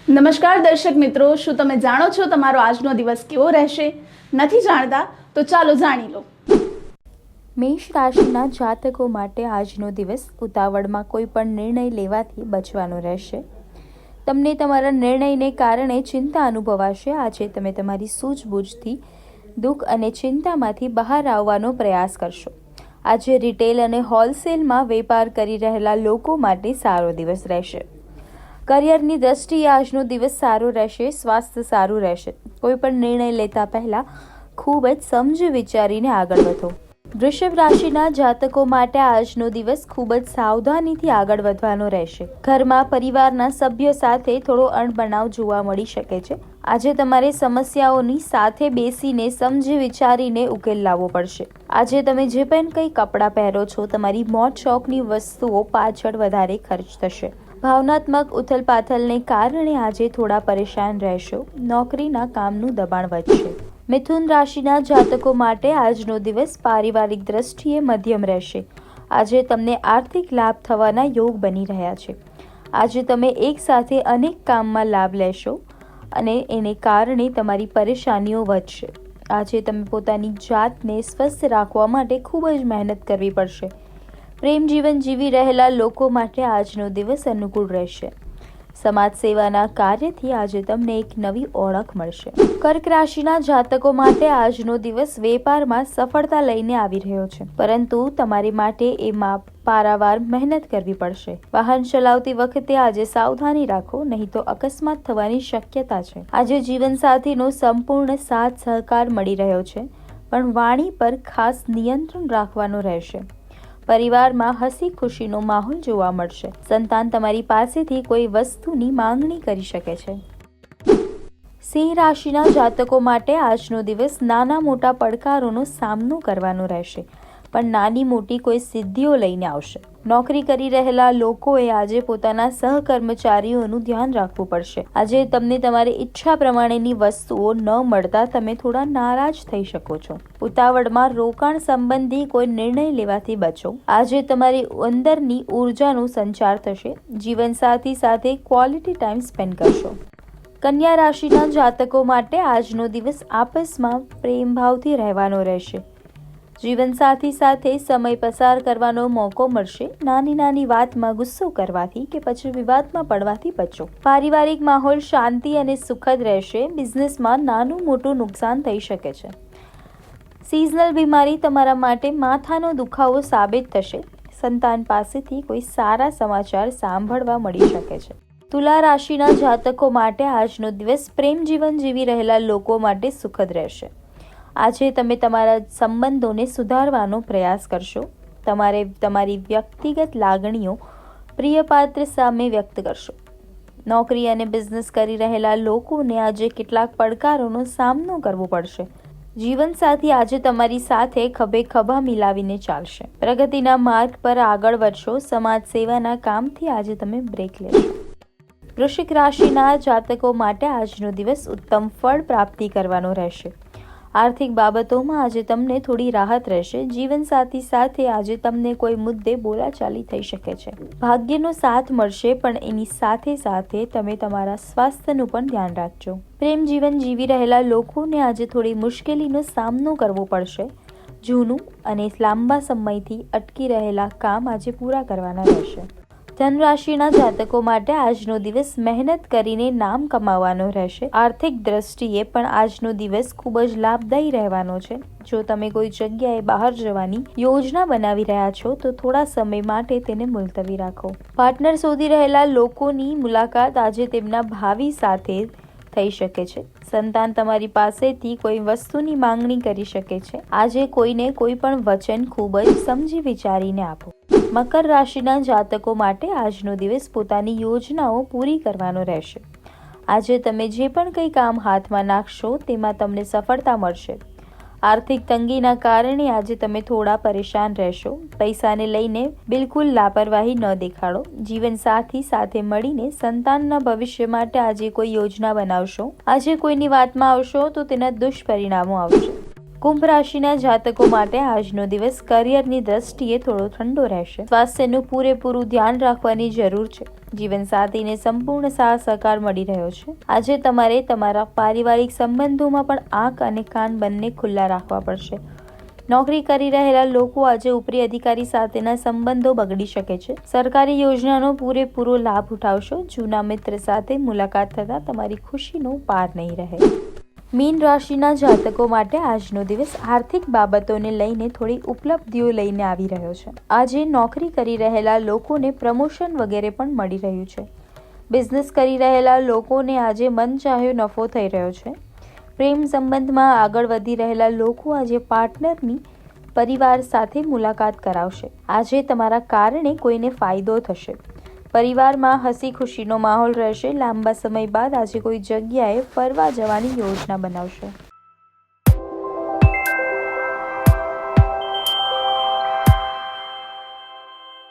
નમસ્કાર દર્શક મિત્રો, શું તમે જાણો છો તમારો આજનો દિવસ કેવો રહેશે? નથી જાણતા તો ચાલો જાણી લો. મેષ રાશિના જાતકો માટે આજનો દિવસ ઉતાવળમાં કોઈ પણ નિર્ણય લેવાથી બચવાનો રહેશે. તમને તમારા નિર્ણયને કારણે ચિંતા અનુભવાશે. આજે તમે તમારી સૂઝબૂઝથી દુઃખ અને ચિંતામાંથી બહાર આવવાનો પ્રયાસ કરશો. આજે રિટેલ અને હોલસેલમાં વેપાર કરી રહેલા લોકો માટે સારો દિવસ રહેશે. કરિયરની દ્રષ્ટિએ આજનો દિવસ સારો રહેશે. સ્વાસ્થ્ય સારું રહેશે. કોઈ પણ નિર્ણય લેતા પહેલા ખૂબ જ સમજી વિચારીને આગળ વધો. વૃષભ રાશિના જાતકો માટે આજનો દિવસ ખૂબ જ સાવધાનીથી આગળ વધવાનો રહેશે. ઘરમાં પરિવારના સભ્યો સાથે થોડો અણબનાવ જોવા મળી શકે છે. આજે તમારે સમસ્યાઓની સાથે બેસીને સમજી વિચારીને ઉકેલ લાવવો પડશે. આજે તમે જે પણ કંઈ કપડાં પહેરો છો, તમારી મોજ શોખની વસ્તુઓ પાછળ વધારે ખર્ચ થશે. ભાવનાત્મક ઉથલપાથલને કારણે આજે થોડા પરેશાન રહેશો. નોકરીના કામનું દબાણ વધશે. મિથુન રાશિના જાતકો માટે આજનો દિવસ પારિવારિક દ્રષ્ટિએ મધ્યમ રહેશે. આજે તમને આર્થિક લાભ થવાના યોગ બની રહ્યા છે. આજે તમે એકસાથે અનેક કામમાં લાભ લેશો અને એને કારણે તમારી પરેશાનીઓ વધશે. આજે તમે પોતાની જાતને સ્વસ્થ રાખવા માટે ખૂબ જ મહેનત કરવી પડશે. પ્રેમ જીવન જીવી રહેલા લોકો માટે આજનો દિવસ અનુકૂળ રહેશે. સમાજ સેવાના કાર્યથી આજે તમને એક નવી ઓળખ મળશે. કર્ક રાશિના જાતકો માટે આજનો દિવસ વેપારમાં સફળતા લઈને આવી રહ્યો છે, પરંતુ તમારી માટે એમાં પારાવાર મહેનત કરવી પડશે. વાહન ચલાવતી વખતે આજે સાવધાની રાખો, નહીં તો અકસ્માત થવાની શક્યતા છે. આજે જીવનસાથીનો સંપૂર્ણ સાથ સહકાર મળી રહ્યો છે, પણ વાણી પર ખાસ નિયંત્રણ રાખવાનું રહેશે. પરિવારમાં હસી ખુશીનો માહોલ જોવા મળશે. સંતાન તમારી પાસેથી કોઈ વસ્તુની માંગણી કરી શકે છે. સિંહ રાશિના જાતકો માટે આજનો દિવસ નાના મોટા પડકારોનો સામનો કરવાનો રહેશે, પણ નાની મોટી કોઈ સિદ્ધિઓ લઈને આવશે. નોકરી કરી રહેલા લોકોએ આજે પોતાના સહકર્મચારીઓનું ધ્યાન રાખવું પડશે. આજે તમને તમારી ઈચ્છા પ્રમાણેની વસ્તુઓ ન મળતા તમે થોડા નારાજ થઈ શકો છો. ઉતાવળમાં રોકાણ સંબંધી કોઈ નિર્ણય લેવાથી બચો. આજે તમારી અંદરની ઉર્જાનો સંચાર થશે. જીવનસાથી સાથે ક્વોલિટી ટાઈમ સ્પેન્ડ કરશો. કન્યા રાશિના જાતકો માટે આજનો દિવસ આપસમાં પ્રેમભાવથી રહેવાનો રહેશે. જીવનસાથી સાથે સમય પસાર કરવાનો મોકો મળશે. નાની નાની વાતમાં ગુસ્સો કરવાથી કે પછી વિવાદમાં પડવાથી બચો. પારિવારિક માહોલ શાંતિ અને સુખદ રહેશે. બિઝનેસમાં નાનું મોટું નુકસાન થઈ શકે છે. સિઝનલ બીમારી તમારા માટે માથાનો દુખાવો સાબિત થશે. સંતાન પાસેથી કોઈ સારા સમાચાર સાંભળવા મળી શકે છે. તુલા રાશિના જાતકો માટે આજનો દિવસ પ્રેમ જીવન જીવી રહેલા લોકો માટે સુખદ રહેશે. આજે તમે તમારા સંબંધોને સુધારવાનો પ્રયાસ કરશો. તમારે તમારી વ્યક્તિગત લાગણીઓ પ્રિયપાત્ર સામે વ્યક્ત કરશો. નોકરી અને બિઝનેસ કરી રહેલા લોકોને આજે કેટલાક પડકારોનો સામનો કરવો પડશે. જીવનસાથી આજે તમારી સાથે ખભે ખભા મિલાવીને ચાલશે. પ્રગતિના માર્ગ પર આગળ વધશો. સમાજ સેવાના કામથી આજે તમે બ્રેક લેશો. વૃશ્ચિક રાશિના જાતકો માટે આજનો દિવસ ઉત્તમ ફળ પ્રાપ્તિ કરવાનો રહેશે. આર્થિક બાબતોમાં આજે તમને થોડી રાહત રહેશે. જીવનસાથી સાથે આજે તમને કોઈ મુદ્દે બોલાચાલી થઈ શકે છે. ભાગ્યનો સાથ મળશે, પણ એની સાથે સાથે તમે તમારા સ્વાસ્થ્યનું પણ ધ્યાન રાખજો. પ્રેમ જીવન જીવી રહેલા લોકોને આજે થોડી મુશ્કેલીનો સામનો કરવો પડશે. જૂનું અને લાંબા સમયથી અટકી રહેલા કામ આજે પૂરા કરવાના રહેશે. ધનરાશિના જાતકો માટે આજનો દિવસ મહેનત કરીને નામ કમાવાનો રહેશે. આર્થિક દ્રષ્ટિએ પણ આજનો દિવસ ખૂબ જ લાભદાયી રહેવાનો છે. જો તમે કોઈ જગ્યાએ બહાર જવાની યોજના બનાવી રહ્યા છો તો થોડા સમય માટે તેને મુલતવી રાખો. પાર્ટનર શોધી રહેલા લોકોની મુલાકાત આજે તેમના ભાવિ સાથે થઈ શકે છે. સંતાન તમારી પાસેથી કોઈ વસ્તુની માંગણી કરી શકે છે. આજે કોઈને કોઈ પણ વચન ખૂબ જ સમજી વિચારીને આપો. મકર રાશિના જાતકો માટે આજનો દિવસ પોતાની યોજનાઓ પૂરી કરવાનો રહેશે. આજે તમે જે પણ કંઈ કામ હાથમાં નાખશો તેમાં તમને સફળતા મળશે. આર્થિક તંગીના કારણે આજે તમે થોડા પરેશાન રહેશો. પૈસાને લઈને બિલકુલ લાપરવાહી ન દેખાડો. જીવનસાથી સાથે મળીને સંતાનના ભવિષ્ય માટે આજે કોઈ યોજના બનાવશો. આજે કોઈની વાતમાં આવશો તો તેના દુષ્પરિણામો આવશે. કુંભ રાશિના જાતકો માટે આજનો દિવસ કરિયરની દ્રષ્ટિએ થોડો ઠંડો રહેશે. સ્વાસ્થ્યનું પૂરેપૂરું ધ્યાન રાખવાની જરૂર છે. જીવનસાથીને સંપૂર્ણ સાથ સહકાર મળી રહ્યો છે. આજે તમારે તમારા પારિવારિક સંબંધોમાં પણ આંખ અને કાન બંને ખુલ્લા રાખવા પડશે. નોકરી કરી રહેલા લોકો આજે ઉપરી અધિકારી સાથેના સંબંધો બગડી શકે છે. સરકારી યોજનાનો પૂરેપૂરો લાભ ઉઠાવશો. જૂના મિત્ર સાથે મુલાકાત થતાં તમારી ખુશીનો પાર નહીં રહે. મીન રાશિના જાતકો માટે આજનો દિવસ આર્થિક બાબતોને લઈને થોડી ઉપલબ્ધિઓ લઈને આવી રહ્યો છે. આજે નોકરી કરી રહેલા લોકોને પ્રમોશન વગેરે પણ મળી રહ્યું છે. બિઝનેસ કરી રહેલા લોકોને આજે મનચાહ્યો નફો થઈ રહ્યો છે. પ્રેમ સંબંધમાં આગળ વધી રહેલા લોકો આજે પાર્ટનરની પરિવાર સાથે મુલાકાત કરાવશે. આજે તમારા કારણે કોઈને ફાયદો થશે. પરિવારમાં હસી ખુશીનો માહોલ રહેશે. લાંબા સમય બાદ આજે કોઈ જગ્યાએ ફરવા જવાની યોજના બનાવશો.